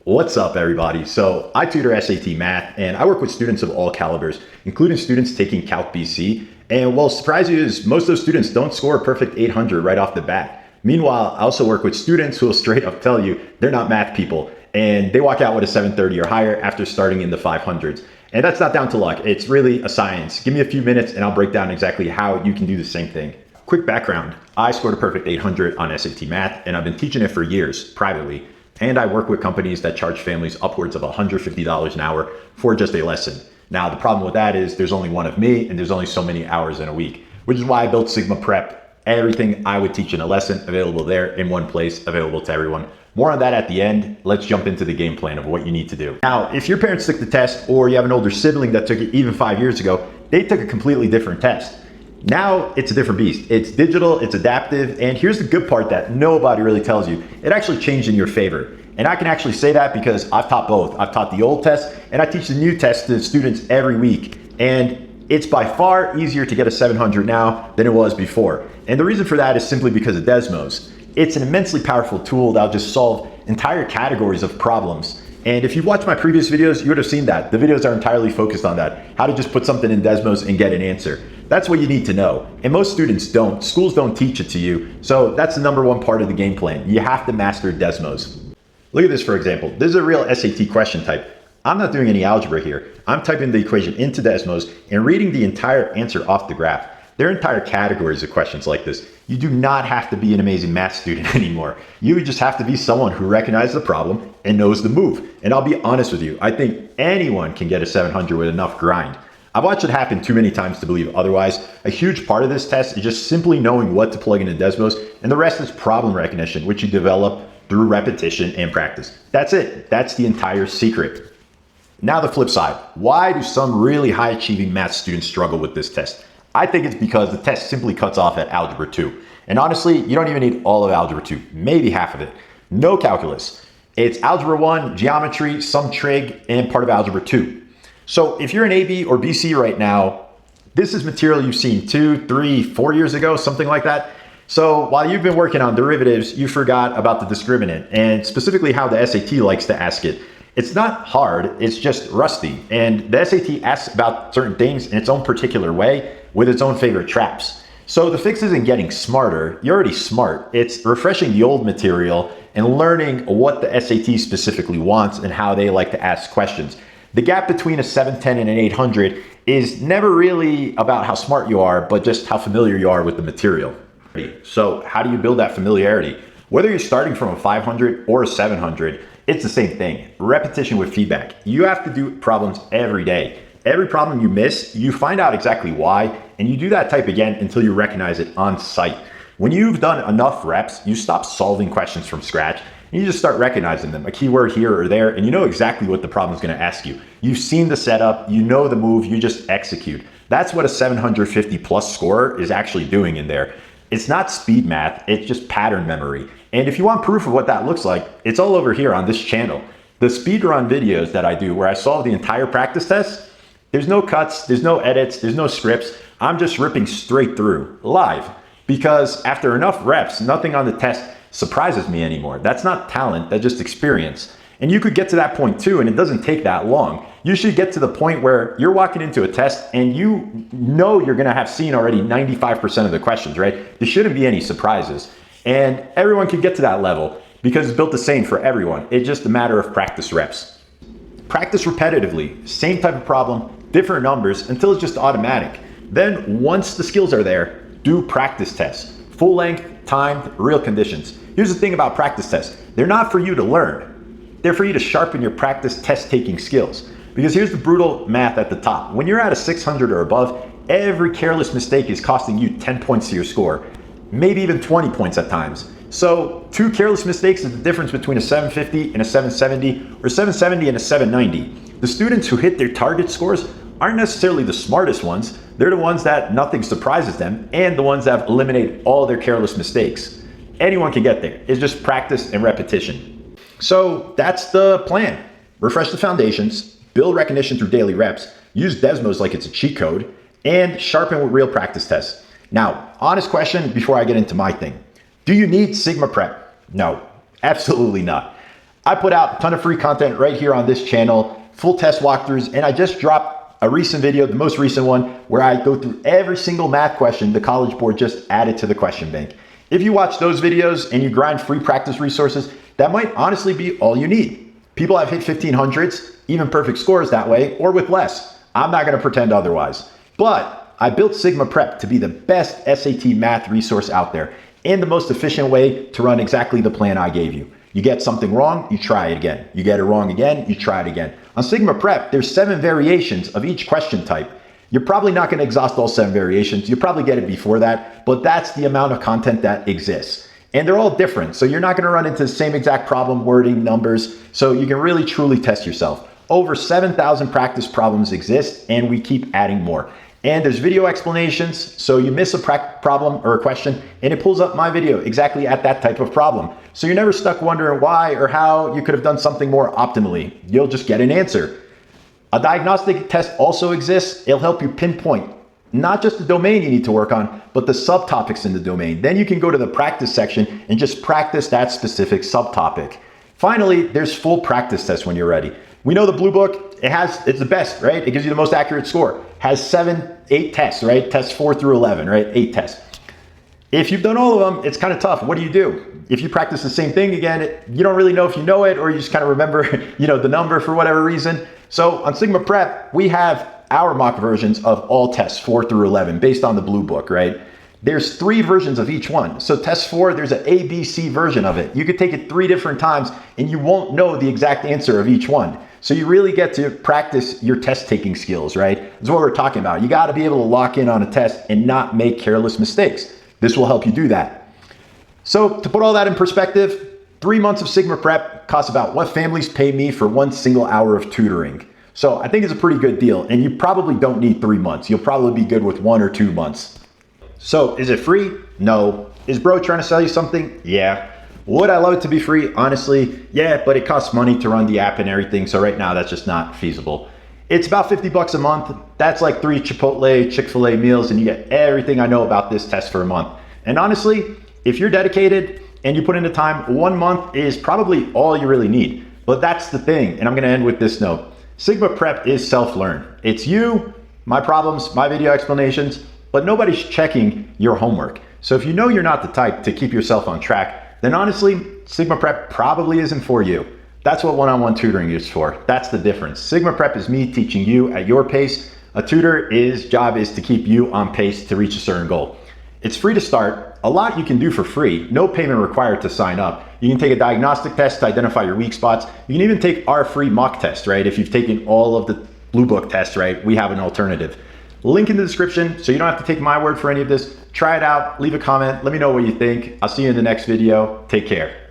What's up, everybody? So I tutor SAT math and I work with students of all calibers, including students taking Calc BC. And what will surprise you is most of those students don't score a perfect 800 right off the bat. Meanwhile, I also work with students who will straight up tell you they're not math people and they walk out with a 730 or higher after starting in the 500s. And that's not down to luck. It's really a science. Give me a few minutes and I'll break down exactly how you can do the same thing. Quick background. I scored a perfect 800 on SAT math and I've been teaching it for years privately. And I work with companies that charge families upwards of $150 an hour for just a lesson. Now, the problem with that is there's only one of me and there's only so many hours in a week, which is why I built Sigma Prep. Everything I would teach in a lesson available there in one place, available to everyone. More on that at the end. Let's jump into the game plan of what you need to do. Now, if your parents took the test or you have an older sibling that took it even 5 years ago, they took a completely different test. Now it's a different beast. It's digital, it's adaptive, and here's the good part that nobody really tells you. It actually changed in your favor. And I can actually say that because I've taught both. I've taught the old test and I teach the new test to students every week. And it's by far easier to get a 700 now than it was before. And the reason for that is simply because of Desmos. It's an immensely powerful tool that'll just solve entire categories of problems. And if you watched my previous videos, you would have seen that. The videos are entirely focused on that. How to just put something in Desmos and get an answer. That's what you need to know. And most students don't. Schools don't teach it to you. So that's the number one part of the game plan. You have to master Desmos. Look at this, for example. This is a real SAT question type. I'm not doing any algebra here. I'm typing the equation into Desmos and reading the entire answer off the graph. There are entire categories of questions like this. You do not have to be an amazing math student anymore. You just have to be someone who recognizes the problem and knows the move. And I'll be honest with you, I think anyone can get a 700 with enough grind. I've watched it happen too many times to believe otherwise. A huge part of this test is just simply knowing what to plug into Desmos, and the rest is problem recognition, which you develop through repetition and practice. That's it. That's the entire secret. Now the flip side. Why do some really high achieving math students struggle with this test? I think it's because the test simply cuts off at Algebra 2. And honestly, you don't even need all of Algebra 2, maybe half of it. No calculus. It's Algebra 1, geometry, some trig, and part of Algebra 2. So if you're an AB or BC right now, this is material you've seen 2, 3, 4 years ago, something like that. So while you've been working on derivatives, you forgot about the discriminant and specifically how the SAT likes to ask it. It's not hard, it's just rusty. And the SAT asks about certain things in its own particular way with its own favorite traps. So the fix isn't getting smarter, you're already smart. It's refreshing the old material and learning what the SAT specifically wants and how they like to ask questions. The gap between a 710 and an 800 is never really about how smart you are, but just how familiar you are with the material. So how do you build that familiarity? Whether you're starting from a 500 or a 700, it's the same thing. Repetition with feedback. You have to do problems every day. Every problem you miss, you find out exactly why, and you do that type again until you recognize it on site. When you've done enough reps, you stop solving questions from scratch, and you just start recognizing them, a keyword here or there, and you know exactly what the problem is going to ask you. You've seen the setup, you know the move, you just execute. That's what a 750 plus scorer is actually doing in there. It's not speed math, it's just pattern memory. And if you want proof of what that looks like, it's all over here on this channel. The speedrun videos that I do where I solve the entire practice test, there's no cuts, there's no edits, there's no scripts. I'm just ripping straight through, live. Because after enough reps, nothing on the test surprises me anymore. That's not talent, that's just experience. And you could get to that point too, and it doesn't take that long. You should get to the point where you're walking into a test and you know you're gonna have seen already 95% of the questions, right? There shouldn't be any surprises. And everyone can get to that level because it's built the same for everyone. It's just a matter of practice reps. Practice repetitively, same type of problem, different numbers until it's just automatic. Then once the skills are there, do practice tests. Full length, timed, real conditions. Here's the thing about practice tests. They're not for you to learn. They're for you to sharpen your practice test-taking skills. Because here's the brutal math at the top. When you're at a 600 or above, every careless mistake is costing you 10 points to your score, maybe even 20 points at times. So 2 careless mistakes is the difference between a 750 and a 770, or 770 and a 790. The students who hit their target scores aren't necessarily the smartest ones. They're the ones that nothing surprises them and the ones that have eliminated all their careless mistakes. Anyone can get there. It's just practice and repetition. So that's the plan. Refresh the foundations, build recognition through daily reps, use Desmos like it's a cheat code, and sharpen with real practice tests. Now, honest question before I get into my thing. Do you need Sigma Prep? No, absolutely not. I put out a ton of free content right here on this channel, full test walkthroughs, and I just dropped a recent video, the most recent one, where I go through every single math question the College Board just added to the question bank. If you watch those videos and you grind free practice resources, that might honestly be all you need. People have hit 1500s, even perfect scores that way, or with less. I'm not gonna pretend otherwise. But I built Sigma Prep to be the best SAT math resource out there and the most efficient way to run exactly the plan I gave you. You get something wrong, you try it again. You get it wrong again, you try it again. On Sigma Prep, there's 7 variations of each question type. You're probably not gonna exhaust all 7 variations. You'll probably get it before that, but that's the amount of content that exists. And they're all different, so you're not gonna run into the same exact problem, wording, numbers, so you can really truly test yourself. Over 7,000 practice problems exist, and we keep adding more. And there's video explanations, so you miss a problem or a question, and it pulls up my video exactly at that type of problem. So you're never stuck wondering why or how you could have done something more optimally. You'll just get an answer. A diagnostic test also exists. It'll help you pinpoint not just the domain you need to work on, but the subtopics in the domain. Then you can go to the practice section and just practice that specific subtopic. Finally, there's full practice tests when you're ready. We know the Blue Book, it's the best, right? It gives you the most accurate score. Has 8 tests, right? Tests 4 through 11, right? 8 tests. If you've done all of them, it's kind of tough. What do? If you practice the same thing again, you don't really know if you know it, or you just kind of remember, the number for whatever reason. So on Sigma Prep, we have our mock versions of all tests 4 through 11 based on the Blue Book, right? There's 3 versions of each one. So test 4, there's an A, B, C version of it. You could take it 3 different times and you won't know the exact answer of each one. So you really get to practice your test taking skills, right? That's what we're talking about. You got to be able to lock in on a test and not make careless mistakes. This will help you do that. So to put all that in perspective, 3 months of Sigma Prep costs about what families pay me for 1 single hour of tutoring. So I think it's a pretty good deal, and you probably don't need 3 months. You'll probably be good with 1 or 2 months. So is it free? No. Is bro trying to sell you something? Yeah. Would I love it to be free? Honestly, yeah, but it costs money to run the app and everything. So right now that's just not feasible. It's about 50 bucks a month. That's like 3 Chipotle, Chick-fil-A meals, and you get everything I know about this test for a month. And honestly, if you're dedicated and you put in the time, 1 month is probably all you really need. But that's the thing, and I'm gonna end with this note. Sigma Prep is self-learn. It's you, my problems, my video explanations, but nobody's checking your homework. So if you know you're not the type to keep yourself on track, then honestly, Sigma Prep probably isn't for you. That's what one-on-one tutoring is for. That's the difference. Sigma Prep is me teaching you at your pace. A tutor's job is to keep you on pace to reach a certain goal. It's free to start. A lot you can do for free. No payment required to sign up. You can take a diagnostic test to identify your weak spots. You can even take our free mock test, right? If you've taken all of the Blue Book tests, right? We have an alternative. Link in the description, so you don't have to take my word for any of this. Try it out, leave a comment, let me know what you think. I'll see you in the next video. Take care.